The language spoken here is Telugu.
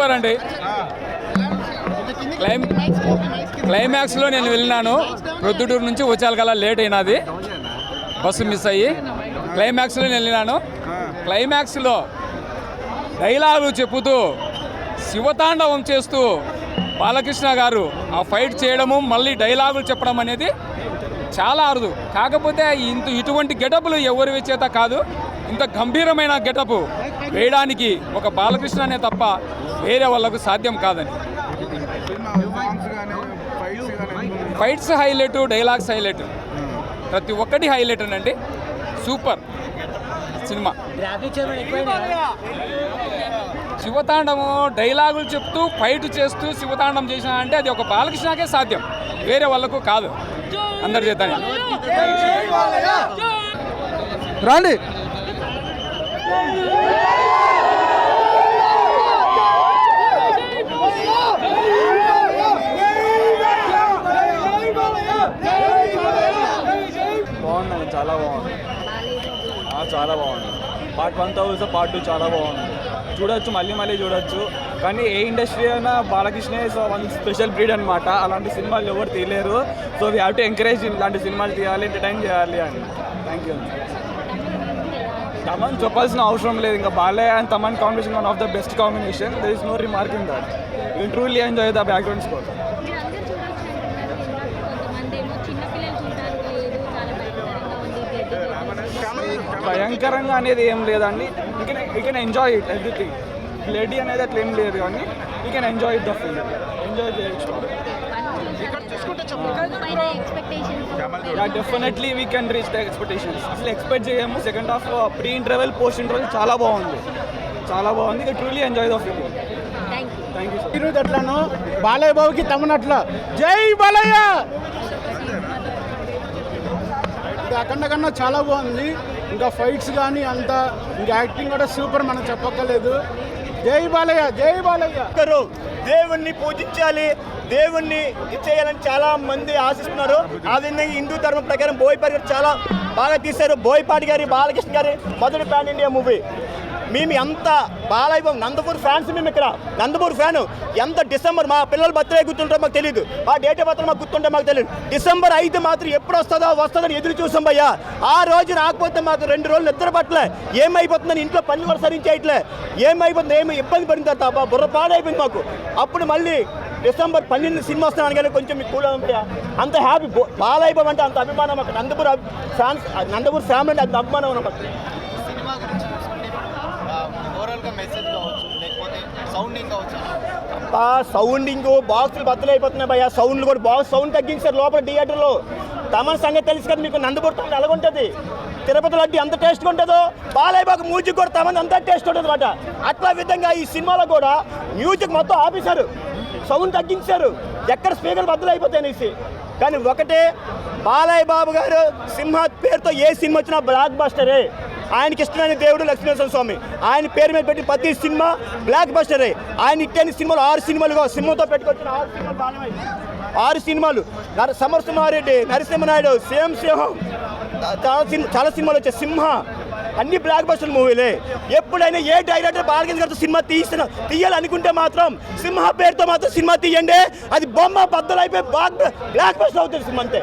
సూపర్ అండి. క్లైమాక్స్లో నేను వెళ్ళినాను. ప్రొద్దుటూరు నుంచి వచ్చాలకల్లా లేట్ అయినది, బస్సు మిస్ అయ్యి. క్లైమాక్స్లో నేను వెళ్ళినాను. క్లైమాక్స్లో డైలాగులు చెప్పుతూ శివతాండవం చేస్తూ బాలకృష్ణ గారు ఆ ఫైట్ చేయడము, మళ్ళీ డైలాగులు చెప్పడం అనేది చాలా అరుదు. కాకపోతే ఇటువంటి గెటప్లు ఎవరి చేత కాదు. ఇంత గంభీరమైన గెటప్ వేయడానికి ఒక బాలకృష్ణనే తప్ప వేరే వాళ్ళకు సాధ్యం కాదని. ఫైట్స్ హైలైట్, డైలాగ్స్ హైలైట్, ప్రతి ఒక్కటి హైలైట్ అండి. Super cinema. శివతాండము డైలాగులు చెప్తూ ఫైట్ చేస్తూ శివతాండం చేసిన అంటే అది ఒక బాలకృష్ణకే సాధ్యం, వేరే వాళ్ళకు కాదు. అందరి చేత రండి. బాగుందండి, చాలా బాగుంది, చాలా బాగుంది. పార్ట్ 1 తర్వాత పార్ట్ 2 చాలా బాగుంది. చూడొచ్చు, మళ్ళీ చూడొచ్చు. కానీ ఏ ఇండస్ట్రీ అయినా బాలకృష్ణ వన్ స్పెషల్ బ్రీడ్ అనమాట. అలాంటి సినిమాలు ఎవరు తీయలేరు. So we have to encourage ఇలాంటి సినిమాలు తీయాలి, ఎంటర్టైన్ చేయాలి అని. Thank you. తమన్ చెప్పాల్సిన అవసరం లేదు. ఇంకా Balayya and Thaman combination one of the best combination. There is no remark in that. You truly enjoy the background score. భయంకరంగా అనేది ఏం లేదండి. You can enjoy it everything. Bloody అనేది అట్లా ఏం లేదు, కానీ you can enjoy it the film. Enjoy చేయొచ్చు. Definitely we can reach the expectations. అసలు ఎక్స్పెక్ట్ చేయము. Second half pre interval, post interval చాలా బాగుంది, చాలా బాగుంది. You truly enjoy the film. Thank you. ఈరోజు అట్లాను బాలయ్య బాబుకి తమనట్ల జై బాలయ్య. ఇది అఖండ చాలా బాగుంది. ఇంకా ఫైట్స్ కానీ అంతా, ఇంకా యాక్టింగ్ కూడా సూపర్, మనం చెప్పక్కర్లేదు. జై బాలయ్య, జై బాలయ్య. దేవుణ్ణి పూజించాలి, దేవుణ్ణి ఇచ్చేయాలని చాలా మంది ఆశిస్తున్నారు. ఆ విధంగా హిందూ ధర్మం ప్రకారం బోయపాటి గారు చాలా బాగా తీశారు. బోయపాటి గారి, బాలకృష్ణ గారి మొదటి పాన్ ఇండియా మూవీ. మేము ఎంత బాలయ్య నందమూరి ఫ్యాన్స్, మేము ఇక్కడ నందమూరి ఫ్యాను. ఎంత డిసెంబర్ మా పిల్లల బర్త్డే గుర్తుంటే మాకు తెలియదు, ఆ డేట్ ఆఫ్ బర్త్ మాకు గుర్తుంటే మాకు తెలియదు. డిసెంబర్ 5 మాత్రం ఎప్పుడు వస్తుందని ఎదురు చూసాం భయ్యా. ఆ రోజు రాకపోతే మాకు 2 రోజులు నిద్ర పట్టలే. ఏమైపోతుందని ఇంట్లో పనులు కూడా సరించేయట్లే. ఏమైపోతుంది, ఏమి ఇబ్బంది పడిన తర్వాత బుర్ర పాడైపోయింది మాకు. అప్పుడు మళ్ళీ డిసెంబర్ 12 సినిమా వస్తున్నాను కానీ కొంచెం మీకు కూడా ఉంటాయా. అంత హ్యాపీ. బాలయ్య బాబు అంటే అంత అభిమానం మాకు. నందమూరి ఫ్యాన్స్, నందమూరి ఫ్యామిలీ అంటే అంత అభిమానం అన్నమాట. సౌండింగ్ బాక్సులు బద్దలైపోతున్నాయి భయ్యా. సౌండ్లు కూడా బాక్స్ సౌండ్ తగ్గించారు లోపల థియేటర్లో. తమన్ సంగతి తెలుసు కదా మీకు. నందమూరి తమన్ ఎలాగుంటుంది, తిరుపతి లడ్డు ఎంత టేస్ట్గా ఉంటుందో, బాలయ్య బాబు మ్యూజిక్ కూడా తమన్ అంత టేస్ట్ ఉంటుంది అనమాట. అట్లా విధంగా ఈ సినిమాలో కూడా మ్యూజిక్ మొత్తం ఆపేశారు, సౌండ్ తగ్గించారు, ఎక్కడ స్పీకర్ బద్దలైపోతాయి అనేసి. కానీ ఒకటే, బాలయ్య బాబు గారు సింహ పేరుతో ఏ సినిమా వచ్చినా బ్లాక్ బస్టరే. ఆయనకి ఇష్టమైన దేవుడు లక్ష్మీనరసింహ స్వామి. ఆయన పేరు మీద పెట్టి ప్రతి సినిమా బ్లాక్ బస్టరే. ఆయన ఇట్టని సినిమాలు 6 సినిమాలుగా సింహంతో పెట్టుకొచ్చిన 6 సినిమాలు బాగానే. 6 సినిమాలు. సమరసింహారెడ్డి, నరసింహనాయుడు, సింహం, చాలా సినిమాలు వచ్చాయి. సింహ అన్ని బ్లాక్ బస్టర్ మూవీలే. ఎప్పుడైనా ఏ డైరెక్టర్ బాలకృష్ణ గారితో సినిమా తీయాలనుకుంటే మాత్రం సింహ పేరుతో మాత్రం సినిమా తీయండి. అది బొమ్మ బద్దలైపోయి బ్లాక్ బస్టర్ అవుతుంది సినిమా అంతే.